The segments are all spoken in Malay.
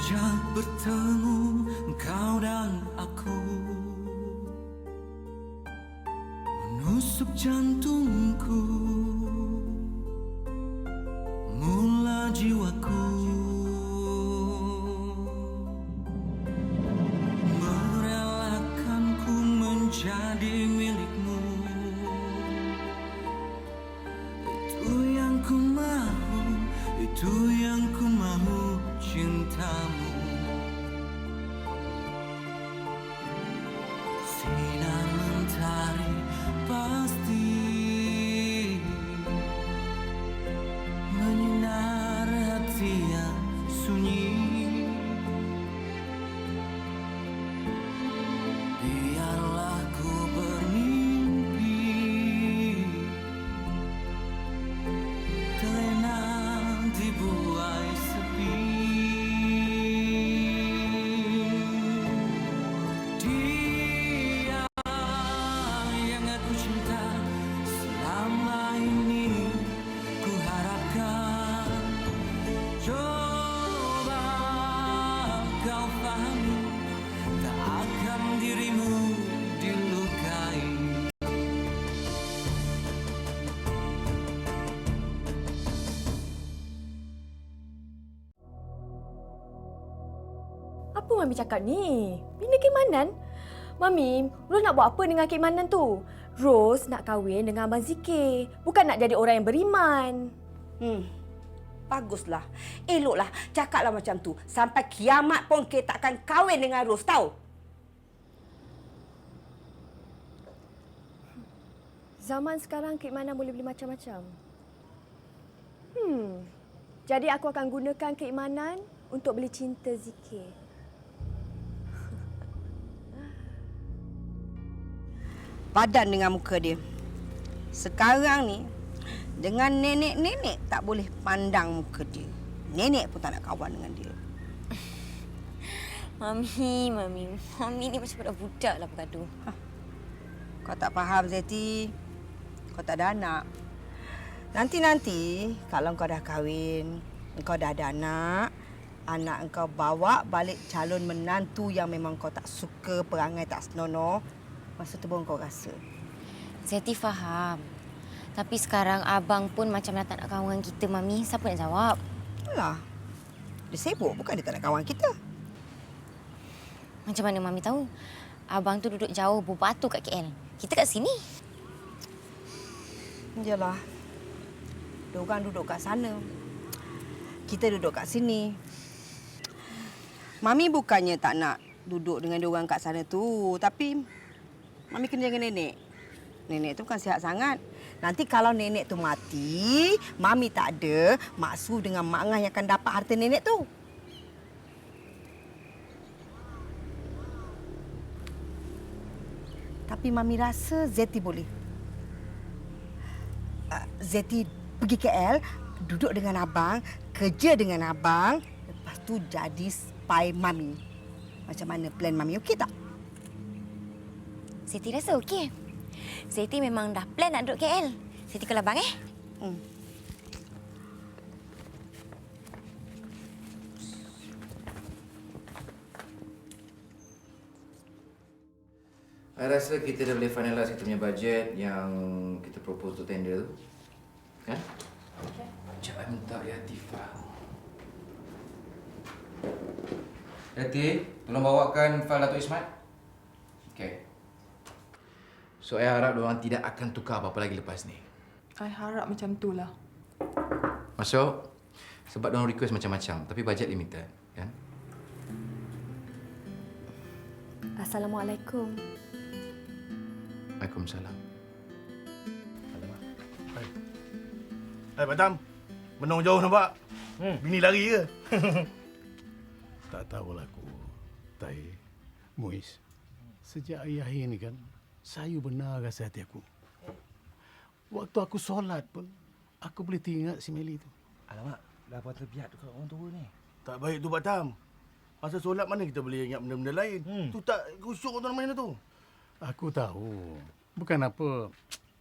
Sejak bertemu kau dan aku, menusuk jantungku, mula jiwaku merelakanku menjadi milikmu. Itu yang ku mahu, itu yang ku mahu, cintamu. Sinar mentari pasti menyinar hati yang sunyi. Biarlah ku bermimpi, terlena di buai sepi. Dia yang aku cinta selama ini, ku harapkan coba kau pahami, tak akan dirimu dilukai. Apa Mami cakap ni? Bina keimanan? Mami, Ros nak buat apa dengan keimanan tu? Ros nak kahwin dengan Abang Zikir. Bukan nak jadi orang yang beriman. Baguslah. Eloklah cakaplah macam tu. Sampai kiamat pun kita takkan kahwin dengan Ros, tahu? Zaman sekarang keimanan boleh beli macam-macam. Jadi aku akan gunakan keimanan untuk beli cinta Zikir. Padan dengan muka dia. Sekarang ni, dengan nenek-nenek tak boleh pandang muka dia. Nenek pun tak nak kawan dengan dia. Mami ni macam budak lah bergaduh. Kau tak faham, Zeti. Kau tak ada anak. Nanti kalau kau dah kahwin, kau dah ada anak kau bawa balik calon menantu yang memang kau tak suka, perangai tak senonoh, masa tu baru kau rasa. Zeti faham. Tapi sekarang abang pun macam dah tak nak kawan dengan kita, Mami. Siapa nak jawab? Alah, dia sibuk, bukan dia tak nak kawan kita. Macam mana Mami tahu? Abang tu duduk jauh berbatu kat KL. Kita kat sini. Yalah, diorang duduk kat sana. Kita duduk kat sini. Mami bukannya tak nak duduk dengan diorang kat sana tu. Tapi Mami kena jaga nenek. Nenek tu bukan sihat sangat. Nanti kalau nenek tu mati, Mami tak ada, Mak Su dengan Mak Ngah yang akan dapat harta nenek tu. Tapi Mami rasa Zeti boleh. Zeti pergi KL, duduk dengan abang, kerja dengan abang, lepas tu jadi spy Mami. Macam mana plan Mami, okey tak? Zeti rasa okey. Zeti memang dah plan nak duduk KL. Zeti kalau abang Saya rasa kita dah boleh finalize kita punya bajet yang kita propose untuk tender tu. Kan? Okay. Sekejap, saya minta Yatifah. Yati, tolong bawakan fail Datuk Ismat. Okey. So, saya harap diorang tidak akan tukar apa-apa lagi lepas ni. I harap macam itulah. Masuk. Sebab diorang request macam-macam, tapi bajet limited. Kan? Assalamualaikum. Waalaikumsalam. Hai, Pak Tam. Menung jauh nampak. Bini lari ke? Tak tahulah aku, Tai, Muiz. Sejak akhir ni kan, saya benar rasa hati aku. Waktu aku solat pun, aku boleh teringat si Meli tu. Alamak, dah buat terbiak dekat orang tua ni. Tak baik tu, Pak Tam. Masa solat mana kita boleh ingat benda-benda lain. Tu tak khusyuk tuan main tu. Aku tahu. Bukan apa.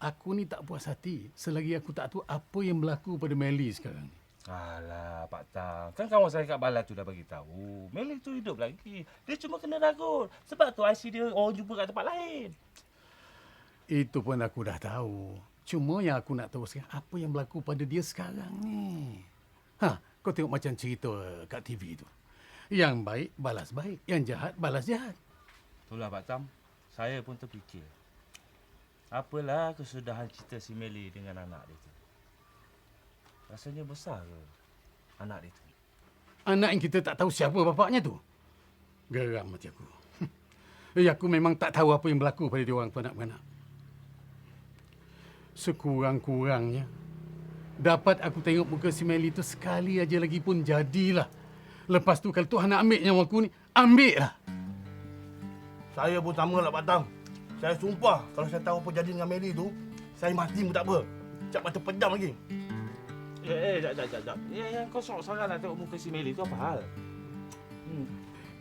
Aku ni tak puas hati selagi aku tak tahu apa yang berlaku pada Meli sekarang ni. Alah, Pak Tam. Kan kawan saya kat Balat tu dah bagi tahu. Meli tu hidup lagi. Dia cuma kena ragut. Sebab tu IC dia orang jumpa kat tempat lain. Itu pun aku dah tahu. Cuma yang aku nak tahu sekarang, apa yang berlaku pada dia sekarang ni? Kau tengok macam cerita kat TV tu. Yang baik balas baik, yang jahat balas jahat. Itulah Pak Tam. Saya pun terfikir. Apalah kesudahan cerita si Meli dengan anak dia tu? Rasanya besar ke anak dia tu? Anak yang kita tak tahu siapa bapaknya tu. Geram hati aku. Aku memang tak tahu apa yang berlaku pada dia orang anak-anak. Sekurang-kurangnya dapat aku tengok muka si Meli tu sekali aja lagi pun jadilah. Lepas tu kalau Tuhan nak ambil nyawa aku ni, ambil lah. Saya pun sama lah Pak Tam. Saya sumpah kalau saya tahu apa jadi dengan Meli tu, saya mati pun tak apa. Cap mata pejam lagi. Jap. Yang kau sorang-sorang nak tengok muka si Meli tu apa hal?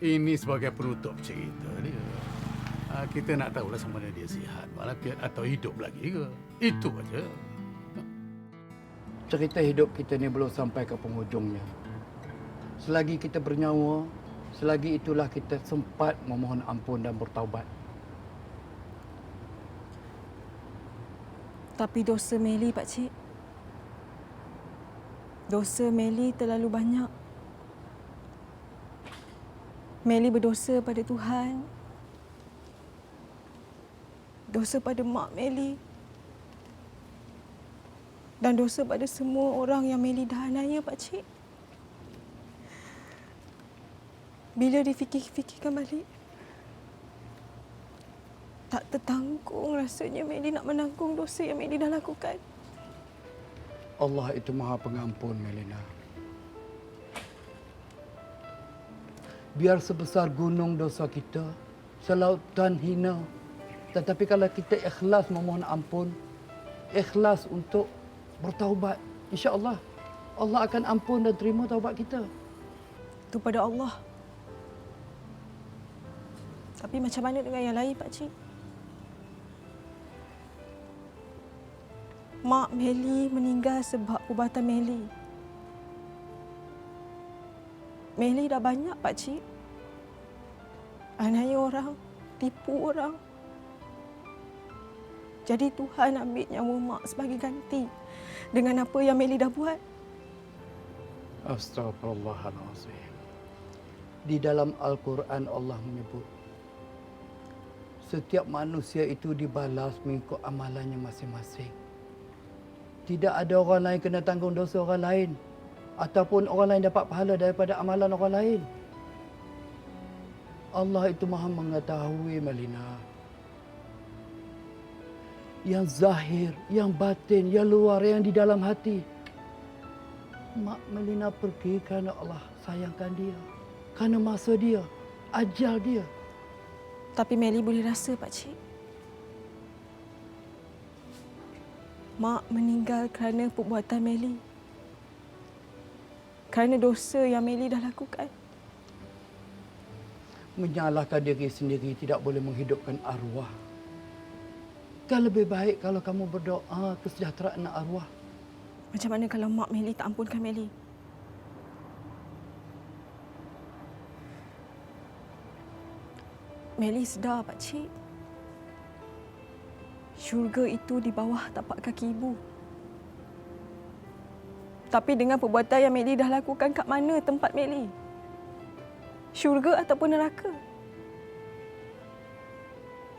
Ini sebagai penutup cerita dia. Kita nak tahulah sama ada dia sihat walafiat atau hidup lagi ke. Itu aja. Cerita hidup kita ni belum sampai ke penghujungnya. Selagi kita bernyawa, selagi itulah kita sempat memohon ampun dan bertaubat. Tapi dosa Meli, Pakcik. Dosa Meli terlalu banyak. Meli berdosa pada Tuhan. Dosa pada mak Meli. Dan dosa pada semua orang yang Meli dah aniaya, Pakcik. Bila difikir-fikirkan balik, tak tertanggung rasanya Meli nak menanggung dosa yang Meli dah lakukan. Allah itu Maha Pengampun, Melina. Biar sebesar gunung dosa kita, selautan hina, tetapi kalau kita ikhlas memohon ampun, ikhlas untuk bertaubat, insya-Allah Allah akan ampun dan terima taubat kita. Itu pada Allah. Tapi macam mana dengan yang lain, Pakcik? Mak Meli meninggal sebab perbuatan Meli. Meli dah banyak, Pakcik. Aniaya orang, tipu orang. Jadi Tuhan ambil nyawa mak sebagai ganti dengan apa yang Meli dah buat. Astaghfirullahalazim. Di dalam Al-Quran Allah menyebut, setiap manusia itu dibalas mengikut amalannya masing-masing. Tidak ada orang lain kena tanggung dosa orang lain ataupun orang lain dapat pahala daripada amalan orang lain. Allah itu Maha mengetahui, Melina. Yang zahir, yang batin, yang luar, yang di dalam hati. Mak Melina pergi kerana Allah sayangkan dia. Kerana masa dia, ajal dia. Tapi Meli boleh rasa, Pakcik. Mak meninggal kerana perbuatan Meli. Kerana dosa yang Meli dah lakukan. Menyalahkan diri sendiri tidak boleh menghidupkan arwah. Kan lebih baik kalau kamu berdoa kesejahteraan arwah. Macam mana kalau mak Meli tak ampunkan Meli? Meli sedar, Pakcik. Syurga itu di bawah tapak kaki ibu. Tapi dengan perbuatan yang Meli dah lakukan, kat mana tempat Meli? Syurga ataupun neraka?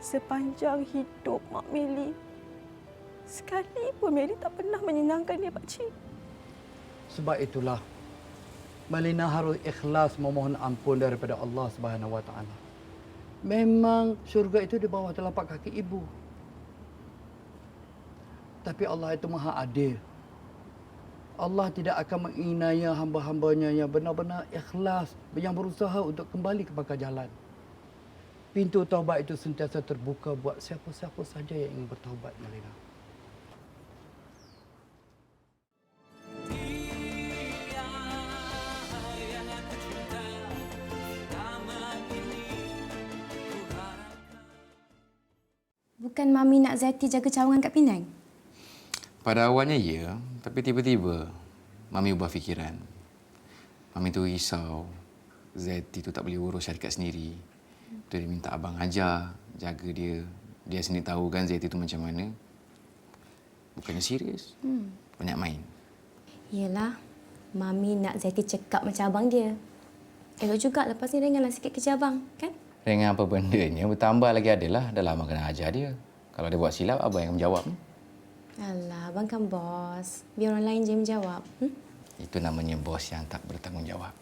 Sepanjang hidup mak Meli, sekali pun Meli tak pernah menyenangkan dia, Pakcik. Sebab itulah Melina harus ikhlas memohon ampun daripada Allah Subhanahu Wa Taala. Memang syurga itu di bawah telapak kaki ibu. Tapi Allah itu Maha Adil. Allah tidak akan menginaya hamba-hambanya yang benar-benar ikhlas, yang berusaha untuk kembali kepada jalan. Pintu taubat itu sentiasa terbuka buat siapa-siapa saja yang ingin bertaubat, Melina. Bukan Mami nak Zati jaga cawangan kat Penang? Pada awalnya ya, tapi tiba-tiba Mami ubah fikiran. Mami tu risau Zeti tu tak boleh urus syarikat sendiri. Tu dia minta abang ajar, jaga dia. Dia sendiri tahu kan Zeti tu macam mana. Bukannya serius. Banyak main. Yelah, Mami nak Zeti cekap macam abang dia. Elok juga lepas ni ringanlah sikit kerja abang, kan? Ringan apa bendanya, bertambah lagi adalah dalam abang kena ajar dia. Kalau dia buat silap, abang yang menjawab. Alah, abang kan bos. Biar orang lain je yang menjawab. Itu namanya bos yang tak bertanggungjawab.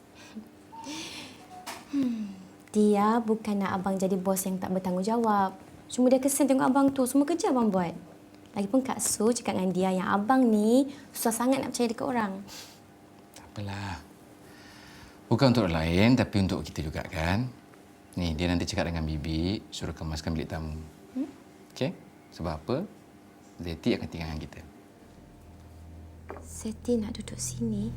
Dia bukan nak abang jadi bos yang tak bertanggungjawab. Cuma dia kesian tengok abang tu. Semua kerja abang buat. Lagipun Kak Su cakap dengan dia yang abang ni susah sangat nak percaya dekat orang. Tak apalah. Bukan untuk orang lain, tapi untuk kita juga kan. Ni, dia nanti cakap dengan Bibi, suruh kemaskan bilik tamu. Okey? Sebab apa? Zeti akan tinggal dengan kita. Zeti nak duduk sini.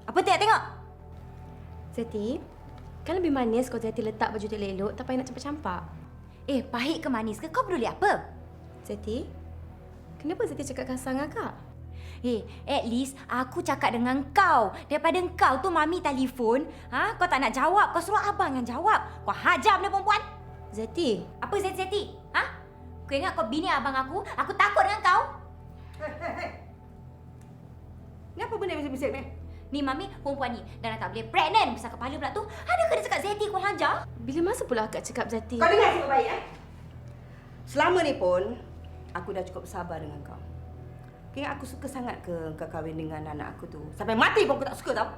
Apa tak tengok? Zeti, kan lebih manis kalau Zeti letak baju tu elok, tak payah nak campak-campak. Pahit ke manis ke? Kau peduli apa? Zeti, kenapa Zeti cakap kasar dengan Kak? At least aku cakap dengan kau. Daripada kau tu Mami telefon, kau tak nak jawab, kau suruh abang yang jawab. Kau hajar benda perempuan. Zeti. Apa Zeti? Kau ingat kau bini abang aku takut dengan kau? Ni apa benda bisik-bisik ni? Ni Mami, perempuan ni dah tak boleh pregnant besar kepala pula tu. Adakah dia cakap Zeti kau hajar? Bila masa pula Kak cakap Zeti? Kau dengar sikit baik, Selama ni pun, aku dah cukup sabar dengan kau. Kira aku suka sangat ke kau kahwin dengan anak aku tu. Sampai mati pun aku tak suka tau.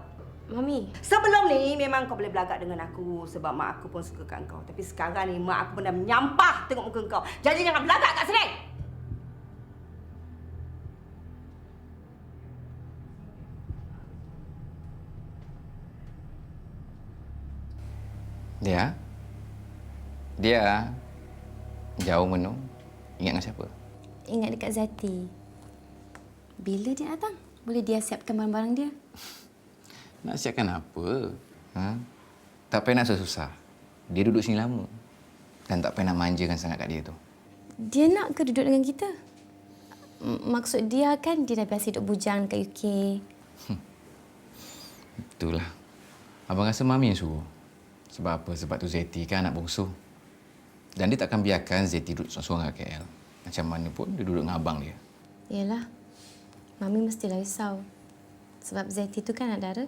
Mami. Sebelum ni memang kau boleh belagak dengan aku sebab mak aku pun suka kat kau. Tapi sekarang ni mak aku benar menyampah tengok muka kau. Jadi jangan belagak kat sini. Dia jauh menung. Ingat dengan siapa? Ingat dekat Zati. Bila dia datang? Boleh dia siapkan barang-barang dia? Nak siapkan apa? Tak payah nak susah. Dia duduk sini lama. Dan tak payah nak manjakan sangat kat dia tu. Dia nak ke duduk dengan kita? Maksud dia kan dia dah biasa hidup bujang kat UK. Itulah. Abang rasa Mami yang suruh. Sebab apa? Sebab tu Zeti kan anak bongsu. Dan dia takkan biarkan Zeti duduk seorang-seorang kat KL. Macam mana pun dia duduk dengan abang dia. Yalah. Mami mestilah risau. Sebab Zeti tu kan anak dara.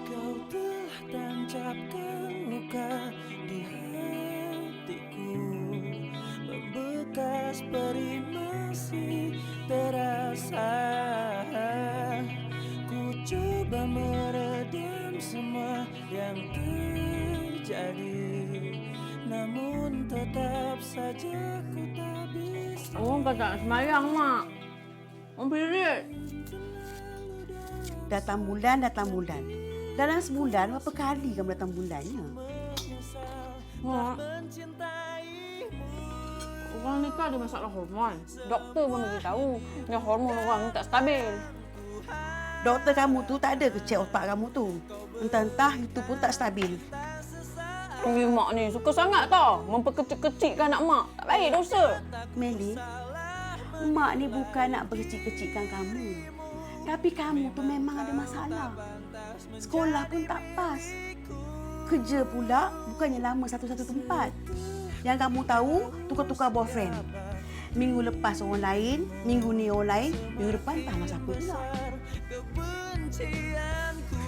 Kau telah tancapkan luka di hatiku, membekas perih masih terasa. Ku coba meredam semua yang terjadi, namun tetap saja ku tak bisa. Orang tak semayang, Mak. Orang period. Datang bulan. Dalam sebulan, berapa kali kamu datang bulannya? Mak. Orang ni kan ada masalah hormon. Doktor pun beritahu yang hormon orang ni tak stabil. Doktor kamu tu tak ada ke cek otak kamu tu? Entah-entah itu pun tak stabil. Mak ni suka sangat tau memperkecil-kecilkan anak mak. Tak baik dosa. Meli, mak ni bukan nak berkecil-kecilkan kamu. Tapi kamu tu memang ada masalah. Sekolah pun tak pas. Kerja pula bukannya lama satu-satu tempat. Yang kamu tahu, tukar-tukar boyfriend. Minggu lepas orang lain, minggu ni orang lain, minggu depan tak tahu siapa pula. Kebencianku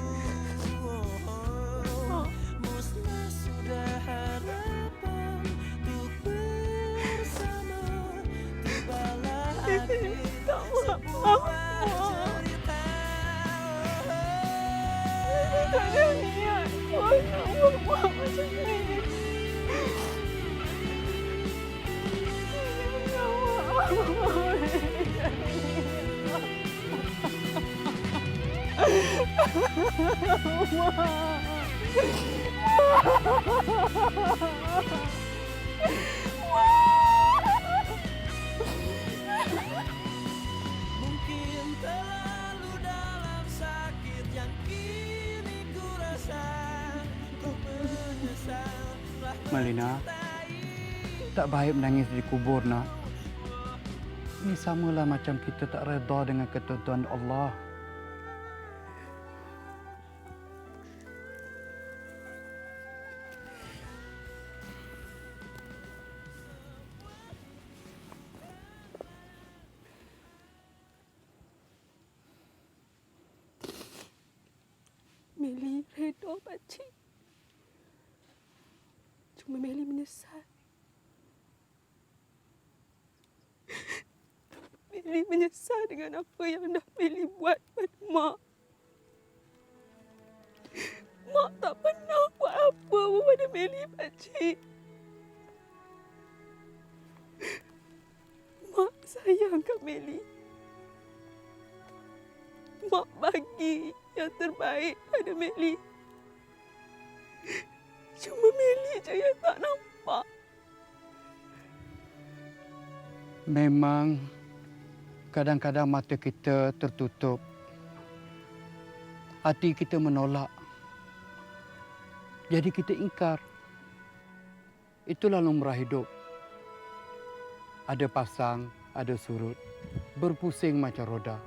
musnah sudah harapan untuk bersama. Tibalah akhir sebuah cerita. Tak ada niat. Orang buat macam ni. Mungkin terlalu dalam sakit yang kini ku rasa. Ku menyesal telah Malina, tak baik menangis di kubur, nak. Ini samalah macam kita tak redha dengan ketentuan Allah. Meli reda, pakcik. Cuma Meli menyesal. Meli menyesal dengan apa yang dah Meli buat pada Mak. Mak tak pernah buat apa pada Meli, pakcik. Mak sayang kat Meli. Mak bagi yang terbaik pada Meli. Cuma Meli je yang tak nampak. Memang kadang-kadang mata kita tertutup. Hati kita menolak. Jadi kita ingkar. Itulah lumrah hidup. Ada pasang, ada surut. Berpusing macam roda.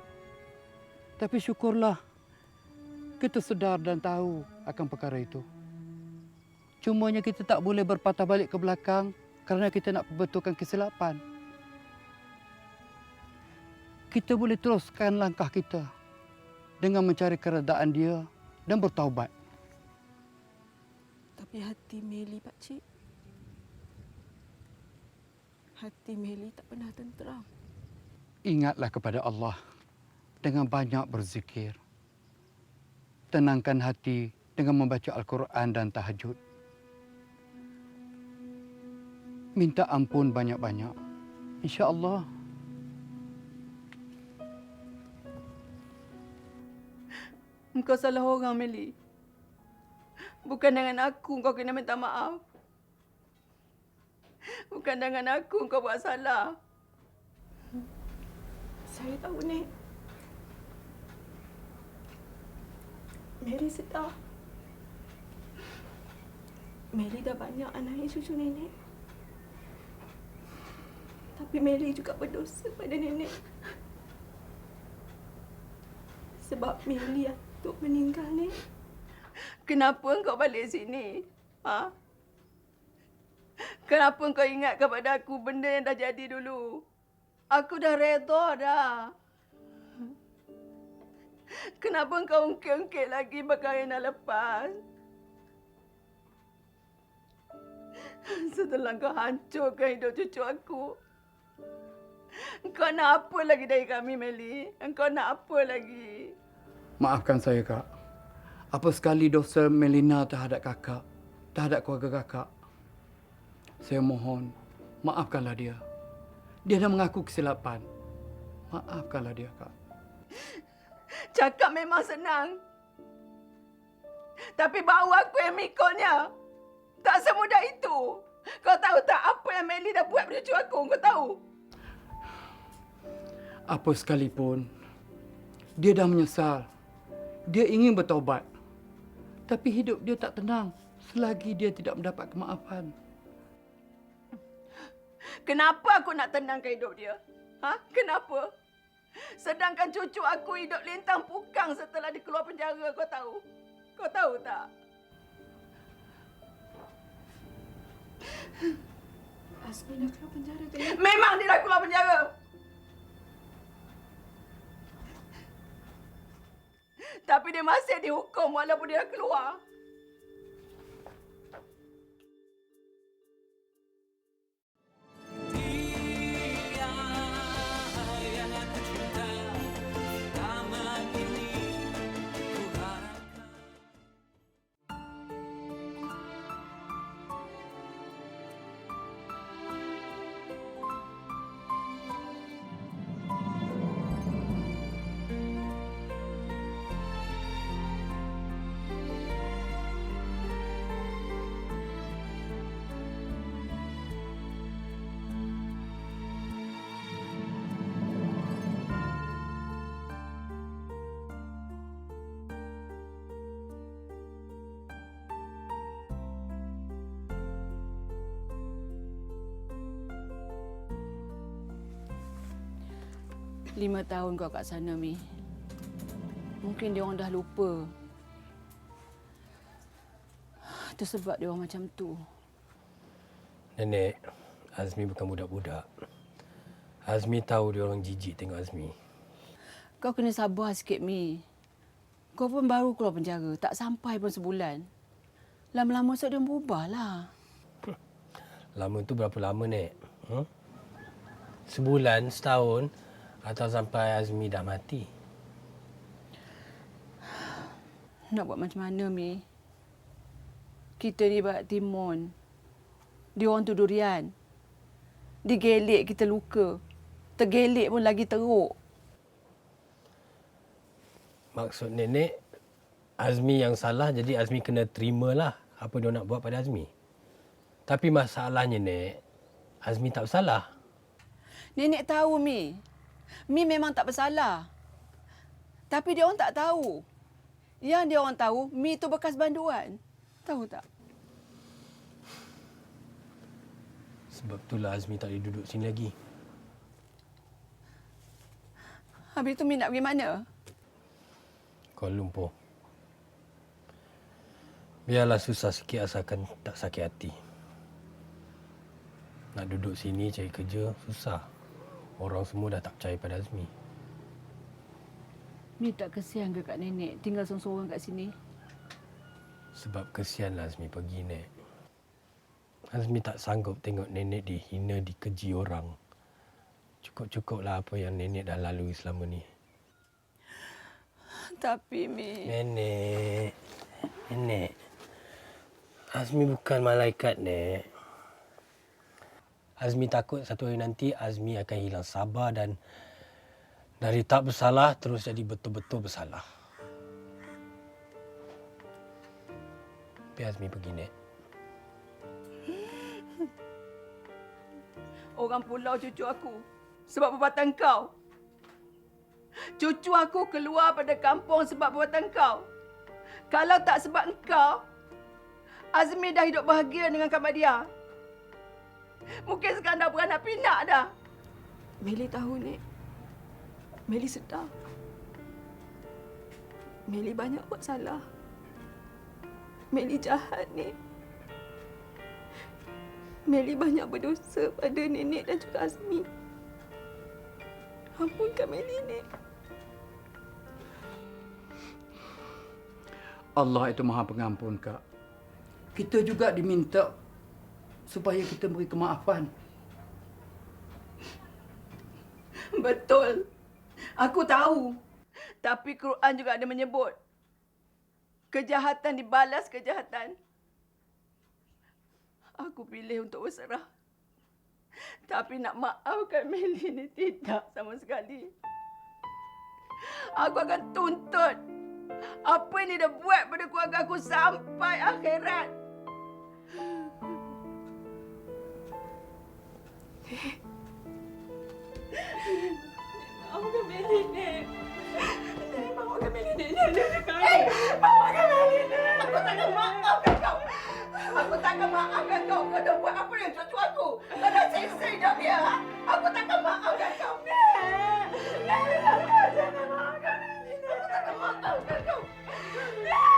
Tapi syukurlah kita sedar dan tahu akan perkara itu. Cumanya kita tak boleh berpatah balik ke belakang kerana kita nak perbetulkan kesilapan. Kita boleh teruskan langkah kita dengan mencari keredaan dia dan bertaubat. Tapi hati Meli, pakcik. Hati Meli tak pernah tenteram. Ingatlah kepada Allah dengan banyak berzikir. Tenangkan hati dengan membaca Al-Quran dan tahajud. Minta ampun banyak-banyak. InsyaAllah. Engkau salah orang, Meli. Bukan dengan aku kau kena minta maaf. Bukan dengan aku kau buat salah. Saya tahu, Nek. Meli sedar. Meli dah banyak anak cucu nenek. Tapi Meli juga berdosa pada nenek. Sebab Meli atuk meninggal, Nek. Kenapa engkau balik sini? Ha? Kenapa engkau ingat kepada aku benda yang dah jadi dulu? Aku dah redha dah. Kenapa engkau ungkit-ungkit lagi perkara yang dah lepas? Setelah kau hancurkan hidup cucu aku. Engkau nak apa lagi dari kami, Meli? Engkau nak apa lagi? Maafkan saya, Kak. Apa sekali dosa Melina terhadap kakak, terhadap keluarga kakak. Saya mohon, maafkanlah dia. Dia dah mengaku kesilapan. Maafkanlah dia, Kak. Cakap memang senang. Tapi bau aku yang mikulnya. Tak semudah itu. Kau tahu tak apa yang Meli dah buat pada cucu aku? Kau tahu? Apa sekalipun, dia dah menyesal. Dia ingin bertaubat. Tapi hidup dia tak tenang selagi dia tidak mendapat kemaafan. Kenapa aku nak tenangkan hidup dia? Ha? Kenapa? Sedangkan cucu aku hidup lintang pukang setelah dia keluar penjara, kau tahu? Kau tahu tak? Azmi dah keluar penjara ke? Memang dia dah keluar penjara! Tapi dia masih dihukum walaupun dia dah keluar. 5 tahun kau kat sana, Mi. Mungkin dia orang dah lupa. Itu sebab dia orang macam tu. Nenek, Azmi bukan budak-budak. Azmi tahu dia orang jijik tengok Azmi. Kau kena sabar sikit, Mi. Kau pun baru keluar penjara. Tak sampai pun sebulan. Lama-lama esok dia berubahlah. Lama tu berapa lama, Nek? Sebulan, setahun atau sampai Azmi dah mati? Nak buat macam mana, Mi? Kita ni barat timun. Dia orang tu durian. Digelik kita luka. Tergelik pun lagi teruk. Maksud nenek, Azmi yang salah jadi Azmi kena terimalah apa dia nak buat pada Azmi. Tapi masalahnya, Nek, Azmi tak bersalah. Nenek tahu, Mi. Mi memang tak bersalah. Tapi dia orang tak tahu. Yang dia orang tahu, Mi tu bekas banduan. Tahu tak? Sebab itulah Azmi tak boleh duduk sini lagi. Habis tu Mi nak pergi mana? Kuala Lumpur. Biarlah susah sikit asalkan tak sakit hati. Nak duduk sini cari kerja susah. Orang semua dah tak percaya pada Azmi. Mi tak kesian ke kat nenek tinggal seorang-seorang kat sini? Sebab kesianlah Azmi pergi, Nek. Azmi tak sanggup tengok nenek dihina, dikeji orang. Cukup-cukuplah apa yang nenek dah lalui selama ni. Tapi, Mi... Nenek. Azmi bukan malaikat, Nek. Azmi takut satu hari nanti Azmi akan hilang sabar dan dari tak bersalah terus jadi betul-betul bersalah. Biar Azmi pergi, Nek. Orang pulau cucu aku sebab perbuatan kau. Cucu aku keluar pada kampung sebab perbuatan kau. Kalau tak sebab engkau, Azmi dah hidup bahagia dengan Kak Madia. Mungkin sekarang dah beranak pinak dah. Meli tahu, Nek. Meli sedar. Meli banyak buat salah. Meli jahat, Nek. Meli banyak berdosa pada nenek dan juga Azmi. Ampunkan Meli, Nek. Allah itu Maha Pengampun, Kak. Kita juga diminta supaya kita beri kemaafan. Betul. Aku tahu. Tapi Quran juga ada menyebut kejahatan dibalas kejahatan. Aku pilih untuk berserah. Tapi nak maafkan Meli ni tidak sama sekali. Aku akan tuntut apa yang dia buat pada keluarga aku sampai akhirat. Maafkan Meli, Nek. Maafkan Meli, Nek. Maafkan Meli, Nek. Aku takkan maafkan kau. Aku takkan maafkan kau. Kau dah buat apa dengan cucu aku? Kau dah siksa hidup dia. Aku takkan maafkan kau. Nek. Nek, jangan maafkan Meli, Nek. Aku takkan maafkan kau. Nek.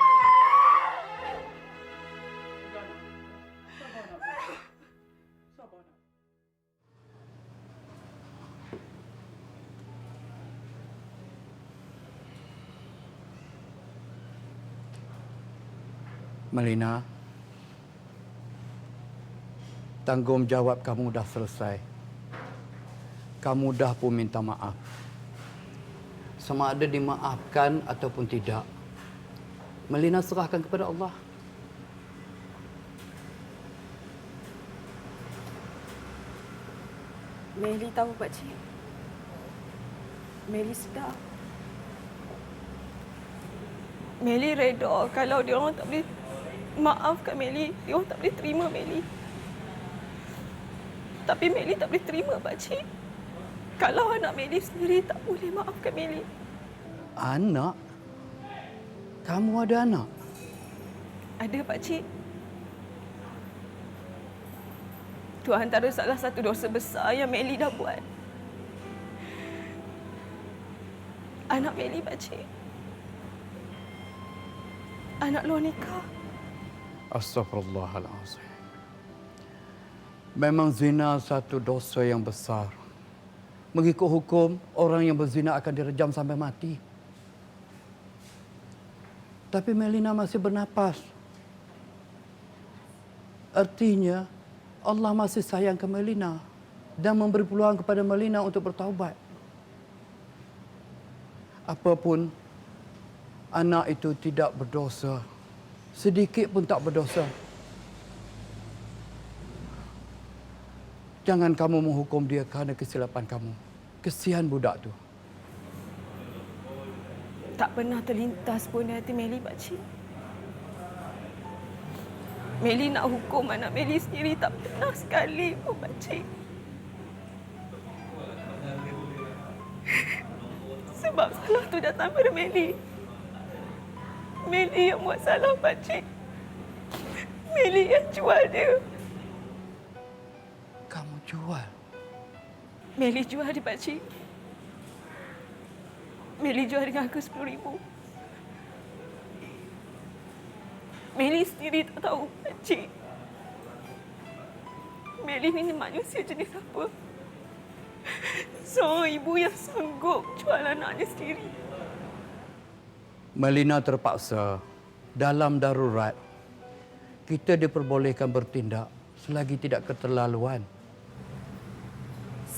Melina, tanggungjawab kamu dah selesai. Kamu dah pun minta maaf. Sama ada dimaafkan ataupun tidak, Melina serahkan kepada Allah. Meli tahu, Pakcik. Meli sedar. Meli reda kalau dia orang tak boleh maafkan Meli, dia orang tak boleh terima Meli. Tapi Meli tak boleh terima, Pakcik. Kalau anak Meli sendiri tak boleh maafkan Meli. Anak? Kamu ada anak? Ada, Pakcik. Itu antara salah satu dosa besar yang Meli dah buat. Anak Meli, pakcik. Anak luar nikah. Astaghfirullahalazim. Memang zina satu dosa yang besar. Mengikut hukum, orang yang berzina akan direjam sampai mati. Tapi Melina masih bernapas. Artinya, Allah masih sayang ke Melina dan memberi peluang kepada Melina untuk bertaubat. Apapun, anak itu tidak berdosa. Sedikit pun tak berdosa. Jangan kamu menghukum dia kerana kesilapan kamu. Kesian budak tu. Tak pernah terlintas pun di hati Meli, pakcik. Meli nak hukum anak Meli sendiri tak pernah sekali pun, pakcik. Sebab salah tu datang pada Meli. Meli yang buat salah, pakcik. Meli yang jual dia. Kamu jual? Meli jual dia, pakcik. Meli jual dengan harga RM10,000. Meli sendiri tak tahu, pakcik. Meli ni manusia jenis apa? Seorang ibu yang sanggup jual anaknya sendiri. Melina terpaksa dalam darurat. Kita diperbolehkan bertindak selagi tidak keterlaluan.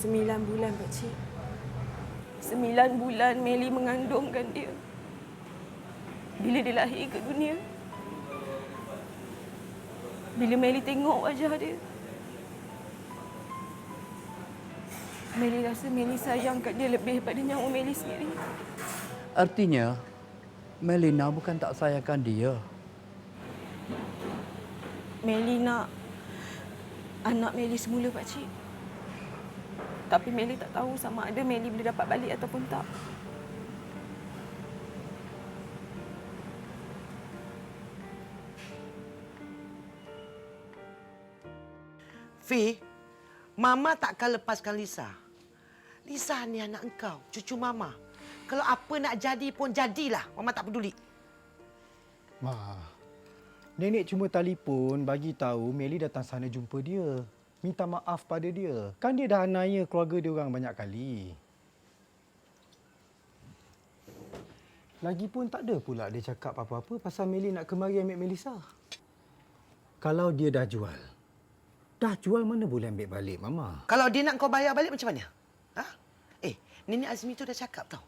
9 bulan, pakcik. 9 bulan Meli mengandungkan dia. Bila dia lahir ke dunia, bila Meli tengok wajah dia, Meli rasa Meli sayangkan dia lebih daripada nyawa Meli sendiri. Artinya, Melina bukan tak sayangkan dia. Meli nak anak Meli semula, pakcik. Tapi Meli tak tahu sama ada Meli boleh dapat balik ataupun tak. Fi, Mama takkan lepaskan Lisa. Lisa ni anak engkau, cucu Mama. Kalau apa nak jadi pun jadilah. Mama tak peduli. Ma, Nenek cuma telefon bagi tahu Meli datang sana jumpa dia. Minta maaf pada dia. Kan dia dah aniaya keluarga dia orang banyak kali. Lagipun tak ada pula dia cakap apa-apa pasal Meli nak kemari ambil Melissa. Kalau dia dah jual mana boleh ambil balik, Mama? Kalau dia nak kau bayar balik macam mana? Ha? Nenek Azmi tu dah cakap tau.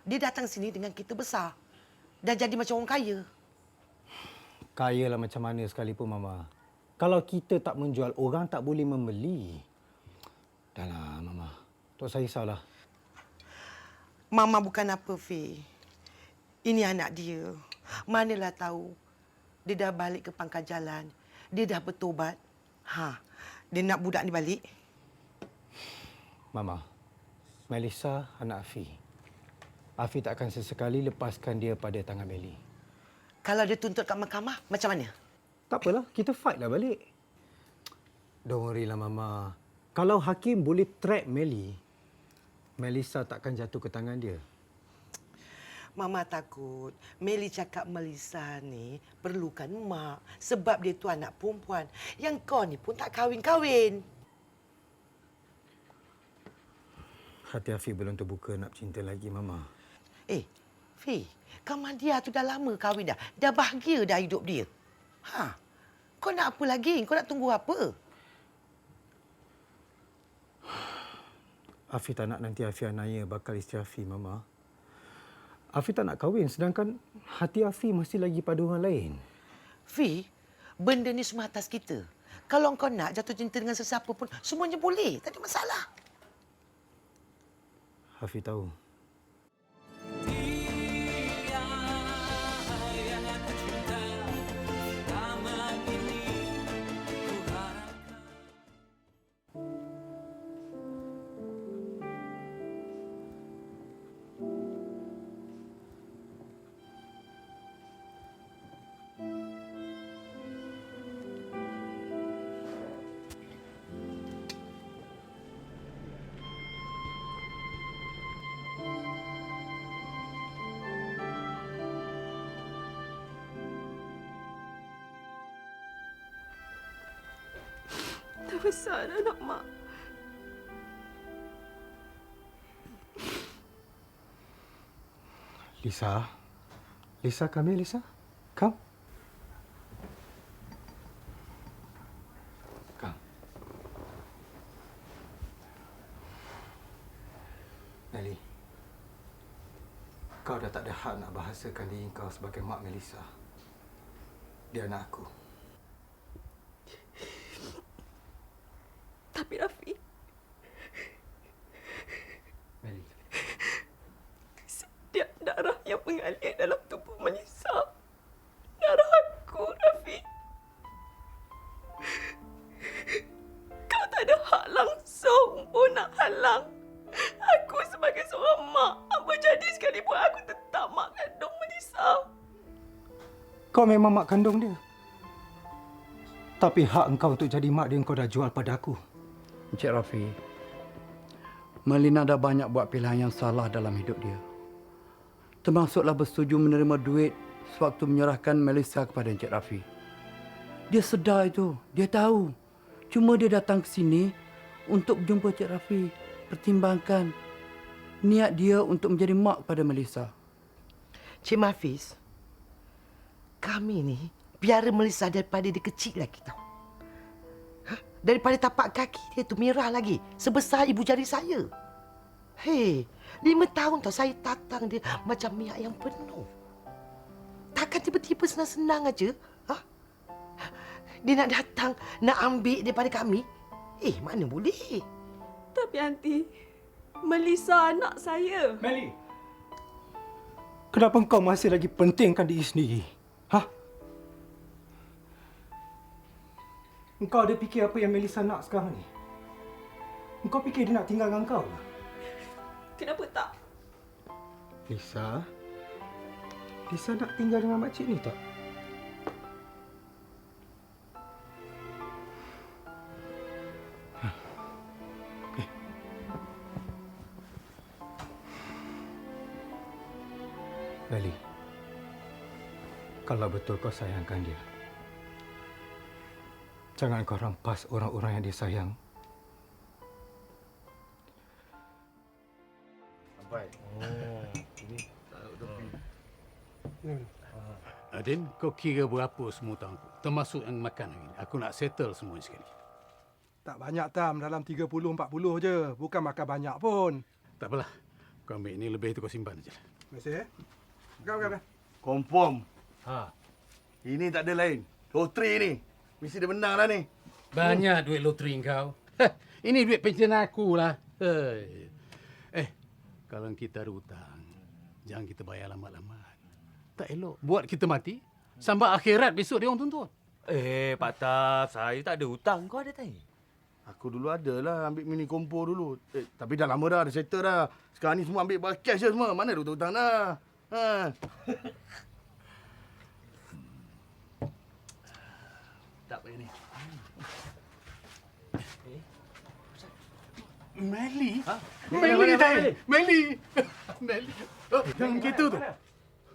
Dia datang sini dengan kereta besar. Dah jadi macam orang kaya. Kayalah macam mana sekalipun, Mama. Kalau kita tak menjual, orang tak boleh membeli. Dahlah, Mama. Tak usah risaulah. Mama bukan apa, Fi. Ini anak dia. Manalah tahu. Dia dah balik ke pangkal jalan. Dia dah bertobat. Dia nak budak ni balik. Mama, Melissa anak Afi. Afi tak akan sesekali lepaskan dia pada tangan Meli. Kalau dia tuntut kat mahkamah, macam mana? Tak apalah, kita fight lah balik. Don't worry lah, Mama. Kalau hakim boleh track Meli, Melissa takkan jatuh ke tangan dia. Mama takut Meli cakap Melissa ni perlukan mak sebab dia tu anak perempuan. Yang kau ni pun tak kahwin-kahwin. Hati Afi belum terbuka nak cinta lagi, Mama. Fi, Kamadia tu dah lama kahwin dah. Dah bahagia dah hidup dia. Kau nak apa lagi? Kau nak tunggu apa? Afi tak nak nanti Afi anaya bakal isteri Afi, Mama. Afi tak nak kahwin sedangkan hati Afi masih lagi pada orang lain. Fi, benda ni semua atas kita. Kalau kau nak jatuh cinta dengan sesiapa pun, semuanya boleh. Tak ada masalah. Afi tahu. besar anak mak. Lisa. Lisa, kami Lisa. Come. Come. Nelly. Kau dah tak ada hak nak bahasakan diri kau sebagai mak Melissa. Dia anak aku. Tapi Rafi, Melly. setiap darah yang mengalir dalam tubuh Melissa, darah aku, Rafi. Kau tak ada hak langsung pun nak halang aku sebagai seorang mak. Apa jadi sekalipun aku tetap mak kandung Melissa. Kau memang mak kandung dia. Tapi hak engkau untuk jadi mak dia engkau dah jual pada aku. Encik Rafi, Melina dah banyak buat pilihan yang salah dalam hidup dia. Termasuklah bersetuju menerima duit sewaktu menyerahkan Melissa kepada Encik Rafi. Dia sedar itu, dia tahu. Cuma dia datang ke sini untuk berjumpa Encik Rafi, pertimbangkan niat dia untuk menjadi mak kepada Melissa. Cik Mafiz, kami ni biara Melissa daripada dia kecil lagi tau. Daripada tapak kaki dia tu merah lagi. Sebesar ibu jari saya. Hei, 5 tahun tau saya tatang dia macam minyak yang penuh. Takkan tiba-tiba senang-senang aja. Ha? Dia nak datang, nak ambil daripada kami. Mana boleh. Tapi Aunty, Melissa anak saya. Melly, kenapa engkau masih lagi pentingkan diri sendiri? Engkau ada fikir apa yang Melissa nak sekarang ni? Engkau fikir dia nak tinggal dengan engkau ke? Kenapa tak? Lisa nak tinggal dengan makcik ni tak? Melly, kalau betul kau sayangkan dia, jangan kau rampas orang-orang yang dia sayang. Sampai. Ini taruh tepi. Adin, kau kira berapa semua hutang aku? Termasuk yang makan hari ni. Aku nak settle semua sekali. Tak banyak, Tam. Dalam 30-40 je. Bukan makan banyak pun. Tak apalah. Kau ambil ni, lebih tu kau simpan je. Terima kasih. Pegang. Confirm. Ini tak ada lain. Loteri ni. Mesti dia menang lah ni. Banyak duit loteri kau. Ini duit pension aku lah. Kalau kita ada hutang, jangan kita bayar lambat-lambat. Tak elok. Buat kita mati, sampai akhirat besok dia orang tuntut. Pak Taf, saya tak ada hutang. Kau ada tak? Aku dulu ada lah ambil mini kompo dulu. Tapi dah lama dah, dah settle dah. Sekarang ni semua ambil cash je semua. Mana ada hutang dah. Tak payah ni. Melly? Melly dah. Melly. Yang kita tu.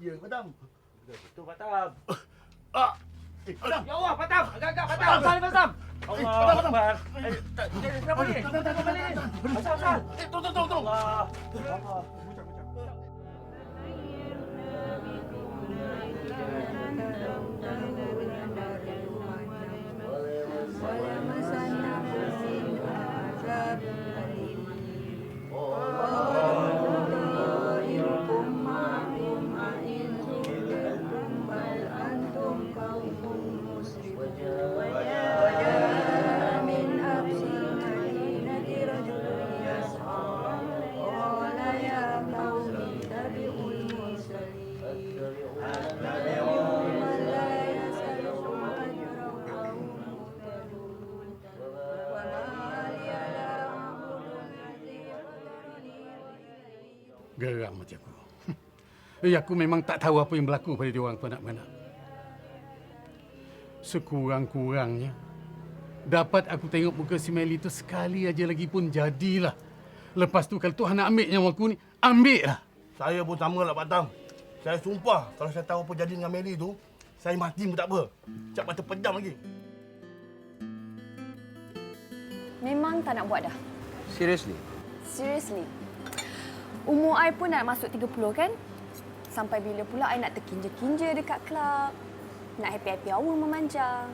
Ya, Padam. Betul, Pak Taf. Padam. Ya Allah, Pak Taf. Agak-agak, Pak Taf. Asal, Pak Taf. Allah Akbar. Kenapa ni? Asal. Tunggu. Allah. Geram macam aku. Aku memang tak tahu apa yang berlaku pada diorang anak-anak. Sekurang-kurangnya, dapat aku tengok muka si Melly tu sekali aja lagi pun jadilah. Lepas tu kalau Tuhan nak ambil nyawa aku ni, ambil lah. Saya pun sama lah Pak Tam. Saya sumpah kalau saya tahu apa jadi dengan Melly tu, saya mati pun tak apa. Cap mata pejam lagi. Memang tak nak buat dah. Seriously? Seriously. Umur I pun nak masuk 30 kan? Sampai bila pula I nak terkinja-kinja dekat kelab. Nak happy-happy hour memanjang.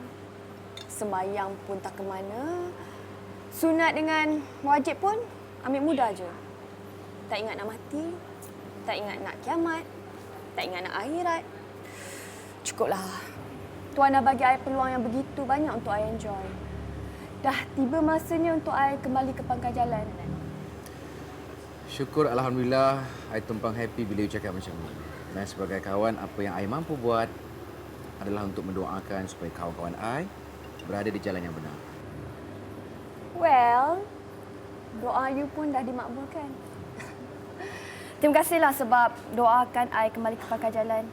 Sembayang pun tak ke mana. Sunat dengan wajib pun ambil mudah je. Tak ingat nak mati. Tak ingat nak kiamat. Tak ingat nak akhirat. Cukuplah. Tuan dah bagi I peluang yang begitu banyak untuk I enjoy. Dah tiba masanya untuk I kembali ke pangkal jalan. Syukur Alhamdulillah, I tumpang happy bila you cakap macam ni. Dan sebagai kawan, apa yang I mampu buat adalah untuk mendoakan supaya kawan-kawan I berada di jalan yang benar. Well, doa you pun dah dimakbulkan. Terima kasihlah sebab doakan I kembali ke pangkal jalan.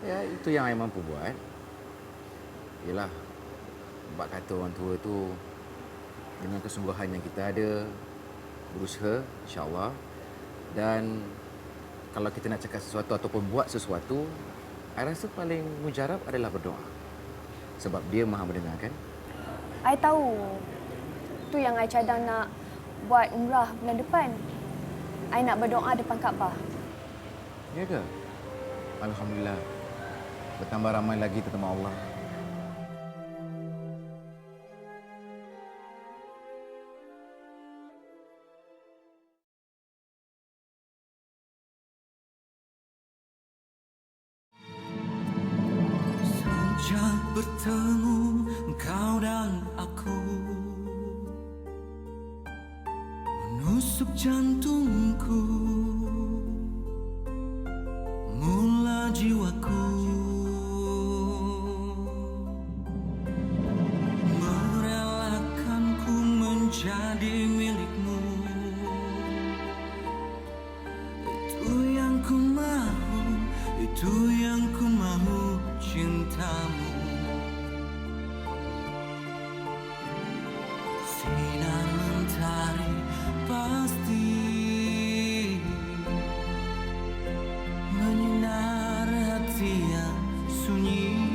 Ya, itu yang I mampu buat. Yelah, bab kata orang tua tu, dengan kesungguhan yang kita ada, berusaha, insya-Allah. Dan kalau kita nak cakap sesuatu ataupun buat sesuatu, I rasa paling mujarab adalah berdoa. Sebab dia Maha mendengar, kan? I tahu. Tu yang I cadang nak buat umrah bulan depan. I nak berdoa depan Kaabah. Ya ke? Alhamdulillah. Bertambah ramai lagi tentang Allah. Sejak bertemu kau dan aku, menusuk jantungku, mula jiwaku merelakanku menjadi milikmu. Itu yang ku mahu, itu yang ku mahu, cintamu. Sinar mentari pasti menyinar hati yang sunyi.